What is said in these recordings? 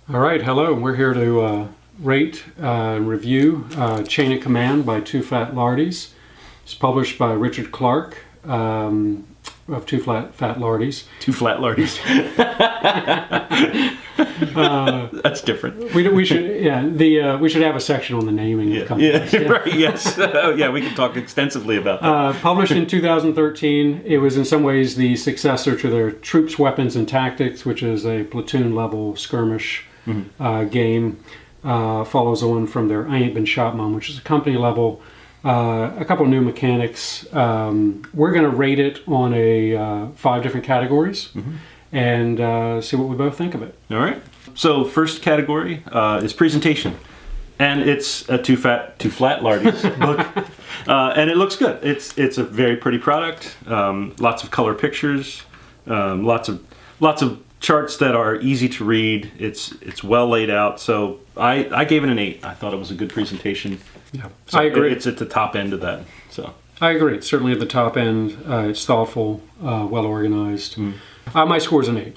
All right, hello. We're here to rate and review Chain of Command by Too Fat Lardies. It's published by Richard Clark of Too Fat Lardies. Too Fat Lardies. That's different. We should we should have a section on the naming of companies. Yeah, right. Yes. Yeah, we can talk extensively about that. Published in 2013, it was in some ways the successor to their Troops, Weapons, and Tactics, which is a platoon level skirmish game. Follows on from their I Ain't Been Shot Mom, which is a company level. A couple new mechanics. We're going to rate it on a 5 different categories and see what we both think of it. All right. So first category is presentation, and it's a Too Fat Lardies book, and it looks good. It's a very pretty product. Lots of color pictures, lots of charts that are easy to read. It's well laid out. So I gave it an 8. I thought it was a good presentation. Yeah, so I agree. It's at the top end of that. So I agree. It's certainly at the top end. It's thoughtful, well organized. My score is an 8.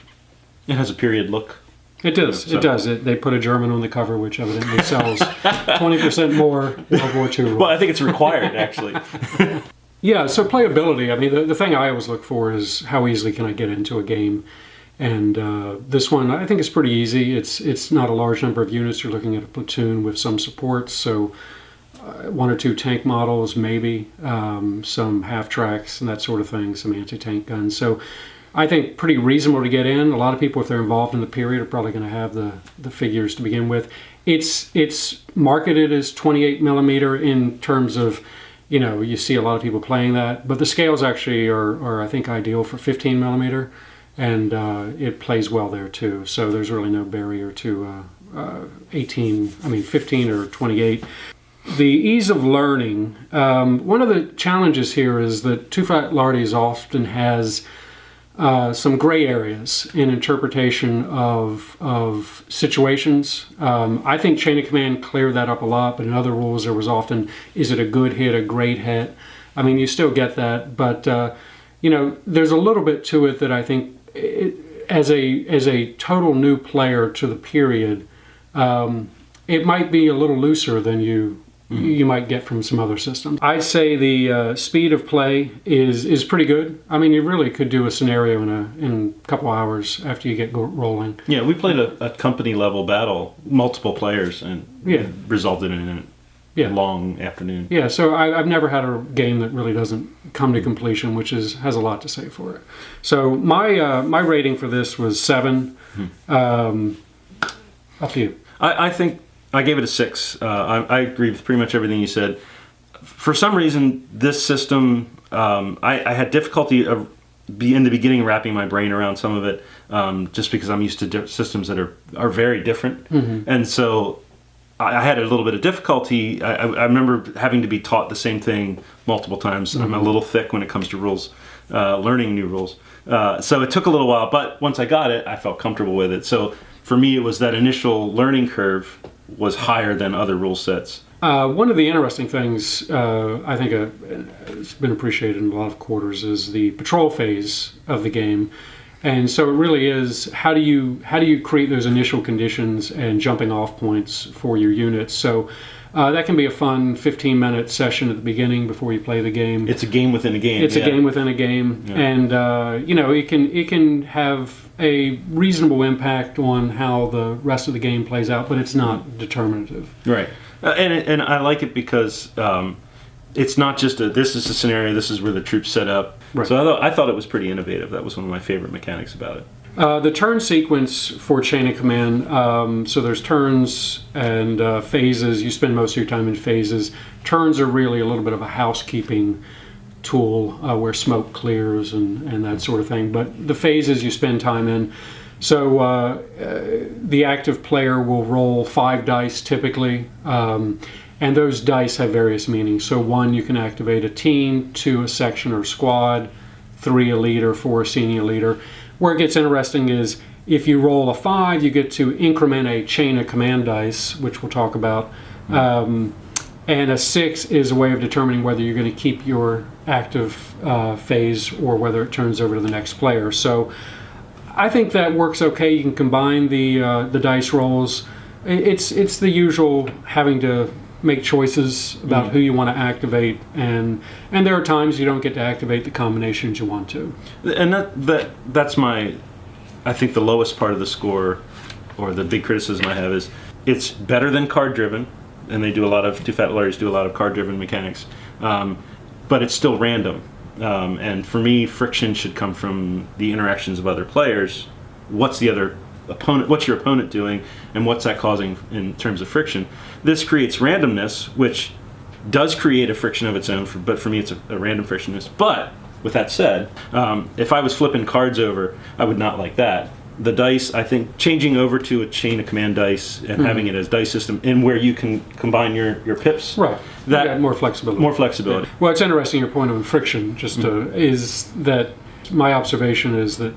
It has a period look. It does. So. It does. They put a German on the cover, which evidently sells 20% more World War II. Well, I think it's required, actually. Yeah, so playability. I mean, the thing I always look for is how easily can I get into a game. And this one, I think, is pretty easy. It's not a large number of units. You're looking at a platoon with some supports, so 1 or 2 tank models, maybe, some half-tracks and that sort of thing, some anti-tank guns. So I think pretty reasonable to get in. A lot of people, if they're involved in the period, are probably going to have the figures to begin with. It's marketed as 28 millimeter in terms of, you see a lot of people playing that, but the scales actually are I think, ideal for 15 millimeter, and it plays well there too. So there's really no barrier to 15 or 28. The ease of learning. One of the challenges here is that Too Fat Lardies often has some gray areas in interpretation of situations. I think Chain of Command cleared that up a lot, but in other rules there was often, is it a good hit, a great hit? I mean, you still get that, but there's a little bit to it that I think, as a total new player to the period, it might be a little looser than you might get from some other systems. I'd say the speed of play is pretty good. I mean, you really could do a scenario in a couple hours after you get rolling. Yeah, we played a company level battle, multiple players, and it resulted in a long afternoon. Yeah, so I've never had a game that really doesn't come to completion, which has a lot to say for it. So my rating for this was 7. Up to you. I think I gave it a 6. I agree with pretty much everything you said. For some reason, this system, I had difficulty in the beginning wrapping my brain around some of it, just because I'm used to systems that are very different. And so I had a little bit of difficulty. I remember having to be taught the same thing multiple times. I'm a little thick when it comes to rules, learning new rules. So it took a little while, but once I got it, I felt comfortable with it. So for me, it was that initial learning curve was higher than other rule sets. One of the interesting things I think it's been appreciated in a lot of quarters is the patrol phase of the game. And so it really is, how do you create those initial conditions and jumping off points for your units? So that can be a fun 15-minute session at the beginning before you play the game. It's a game within a game. It's a game within a game, and it can have a reasonable impact on how the rest of the game plays out, but it's not determinative. Right, and I like it because it's not just this is the scenario, this is where the troops set up. Right. So I thought it was pretty innovative. That was one of my favorite mechanics about it. The turn sequence for Chain of Command, so there's turns and phases. You spend most of your time in phases. Turns are really a little bit of a housekeeping tool where smoke clears and that sort of thing. But the phases you spend time in. So the active player will roll 5 dice typically, and those dice have various meanings. So 1, you can activate a team, 2, a section or squad, 3, a leader, 4, a senior leader. Where it gets interesting is if you roll a 5, you get to increment a Chain of Command dice, which we'll talk about. And a 6 is a way of determining whether you're going to keep your active phase or whether it turns over to the next player. So I think that works okay. You can combine the dice rolls. It's the usual having to make choices about who you want to activate, and there are times you don't get to activate the combinations you want to. And that's I think the lowest part of the score, or the big criticism I have, is it's better than card driven, and they do a lot of Too Fat Lardies do a lot of card driven mechanics, but it's still random. And for me, friction should come from the interactions of other players. What's the other opponent? What's your opponent doing, and what's that causing in terms of friction? This creates randomness, which does create a friction of its own. But for me, it's a random frictionness. But with that said, if I was flipping cards over, I would not like that. The dice, I think, changing over to a chain of command dice and having it as dice system, and where you can combine your pips. Right. That you got more flexibility. More flexibility. Yeah. Well, it's interesting your point on friction. Is that my observation is that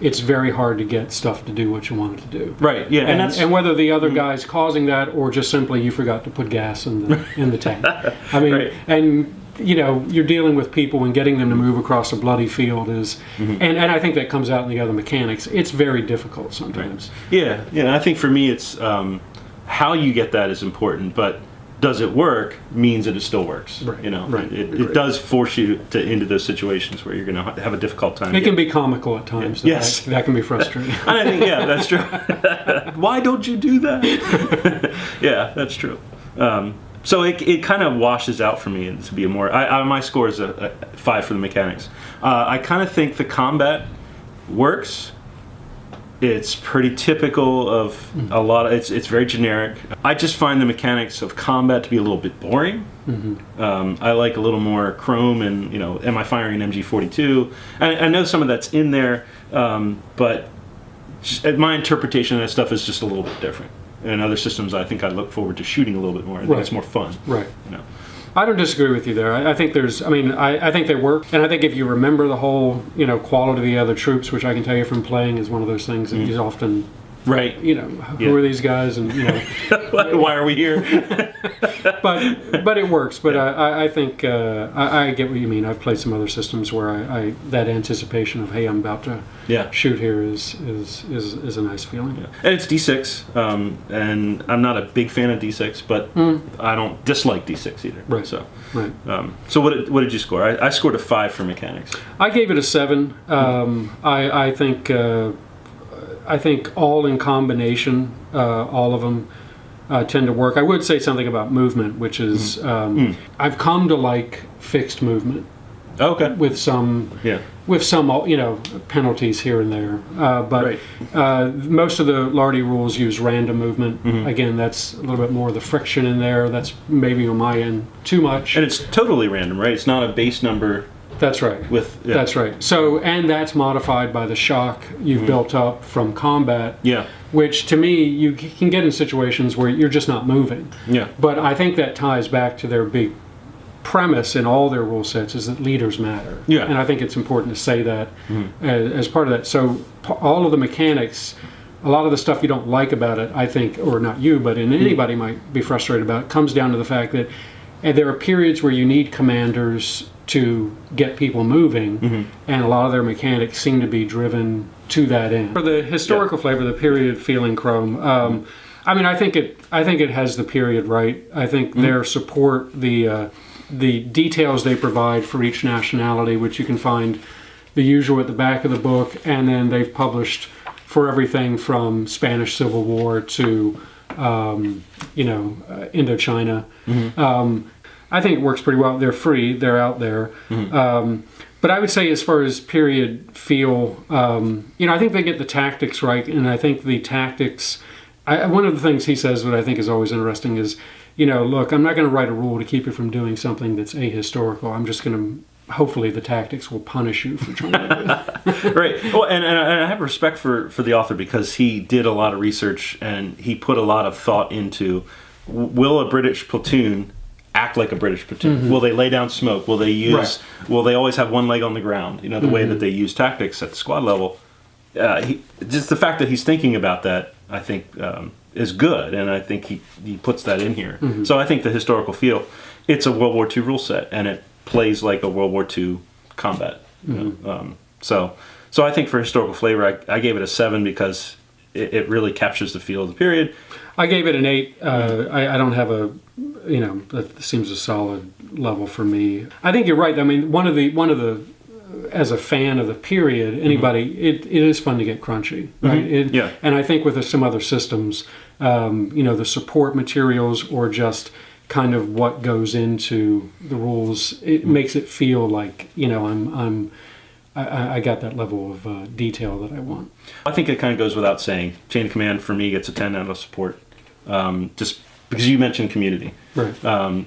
it's very hard to get stuff to do what you want it to do. Right. Yeah. And whether the other guy's causing that, or just simply you forgot to put gas in the tank. I mean, right. And you're dealing with people, and getting them to move across a bloody field is, and I think that comes out in the other mechanics. It's very difficult sometimes. Right. Yeah. I think for me, it's how you get that is important, but does it work means that it still works. Right. Right. It does force you into those situations where you're going to have a difficult time. It can be comical at times. Yeah. Yes. That can be frustrating. And I think, yeah, that's true. Why don't you do that? Yeah, that's true. So it kind of washes out for me to be a more. My score is a 5 for the mechanics. I kind of think the combat works. It's pretty typical of a lot of. It's very generic. I just find the mechanics of combat to be a little bit boring. I like a little more chrome, and am I firing an MG42? I know some of that's in there, but my interpretation of that stuff is just a little bit different. In other systems, I think I look forward to shooting a little bit more. I think it's more fun. Right. I don't disagree with you there. I think I think they work, and I think if you remember the whole, quality of the other troops, which I can tell you from playing is one of those things that is often, right. Who are these guys, and why are we here? but it works. But I think I get what you mean. I've played some other systems where I that anticipation of, hey, I'm about to shoot here is a nice feeling. Yeah. And it's D6, and I'm not a big fan of D6, but I don't dislike D6 either. Right. So, right. So what did you score? I scored a 5 for mechanics. I gave it a 7. I think all in combination, all of them tend to work. I would say something about movement, which is I've come to like fixed movement. Okay. With some penalties here and there, but most of the Lardy rules use random movement. Again, that's a little bit more of the friction in there. That's maybe on my end too much. And it's totally random, right? It's not a base number. That's right. That's right. So, and that's modified by the shock you've built up from combat. Yeah. Which to me, you can get in situations where you're just not moving. Yeah. But I think that ties back to their big premise in all their rule sets is that leaders matter. Yeah. And I think it's important to say that as part of that. So all of the mechanics, a lot of the stuff you don't like about it, I think, or not you, but anybody might be frustrated about, comes down to the fact that there are periods where you need commanders to get people moving, and a lot of their mechanics seem to be driven to that end. For the historical flavor, the period feeling chrome, I think it has the period right. I think their support, the details they provide for each nationality, which you can find the usual at the back of the book, and then they've published for everything from Spanish Civil War to Indochina. I think it works pretty well. They're free. They're out there. But I would say as far as period feel, I think they get the tactics right. And I think the tactics, one of the things he says that I think is always interesting is, look, I'm not going to write a rule to keep you from doing something that's ahistorical. I'm just going to, hopefully the tactics will punish you for trying to do it. Right. Well, and I have respect for the author because he did a lot of research and he put a lot of thought into, will a British platoon act like a British platoon? Will they lay down smoke? Will they use? Right. Will they always have one leg on the ground? The way that they use tactics at the squad level. Just the fact that he's thinking about that, I think, is good, and I think he puts that in here. So I think the historical feel, it's a World War II rule set, and it plays like a World War II combat. So So I think for historical flavor, I gave it a 7 because it really captures the feel of the period. I gave it an 8. I don't have a, that seems a solid level for me. I think you're right. I mean, one of the as a fan of the period, anybody, it is fun to get crunchy, right? Yeah. And I think with some other systems, the support materials or just kind of what goes into the rules, it makes it feel like, I got that level of detail that I want. I think it kind of goes without saying. Chain of Command for me gets a 10 out of support, just because you mentioned community. Right.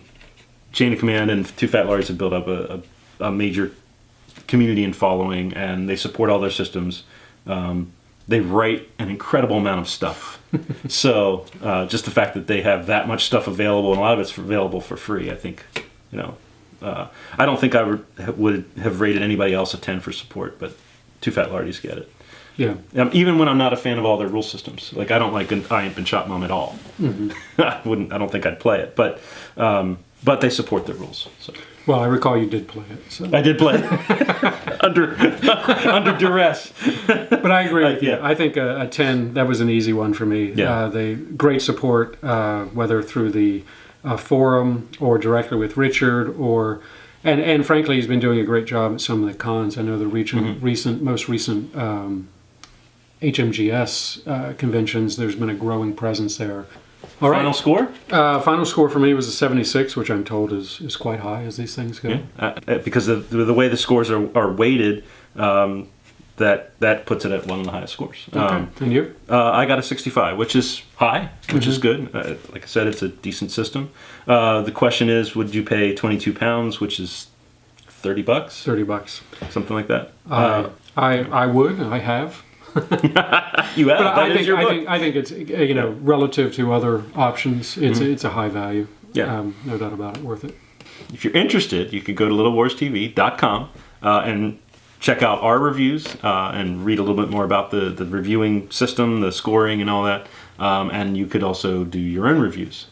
Chain of Command and Too Fat Lardies have built up a major community and following, and they support all their systems. They write an incredible amount of stuff. So just the fact that they have that much stuff available, and a lot of it's available for free, I think, I don't think I would have rated anybody else a 10 for support, but Too Fat Lardies get it. Yeah. Even when I'm not a fan of all their rule systems, like I don't like an I Ain't Been Shot Mom at all. I don't think I'd play it, but they support the rules. So. Well, I recall you did play it. So. I did play it under duress. But I agree with you. Yeah. I think a 10, that was an easy one for me. Yeah. They great support, whether through the forum or directly with Richard, and frankly, he's been doing a great job at some of the cons. I know the most recent HMGS conventions, there's been a growing presence there. All right. Final score? Final score for me was a 76, which I'm told is quite high as these things go. Yeah. Because the way the scores are weighted, that puts it at one of the highest scores. Okay. And you? I got a 65, which is high, which is good. Like I said, it's a decent system. The question is, would you pay £22, which is $30? $30. Something like that. I would. I have. You have. But I think it's relative to other options, it's a high value. Yeah. No doubt about it. Worth it. If you're interested, you can go to littlewarstv.com and check out our reviews and read a little bit more about the reviewing system, the scoring, and all that. And you could also do your own reviews.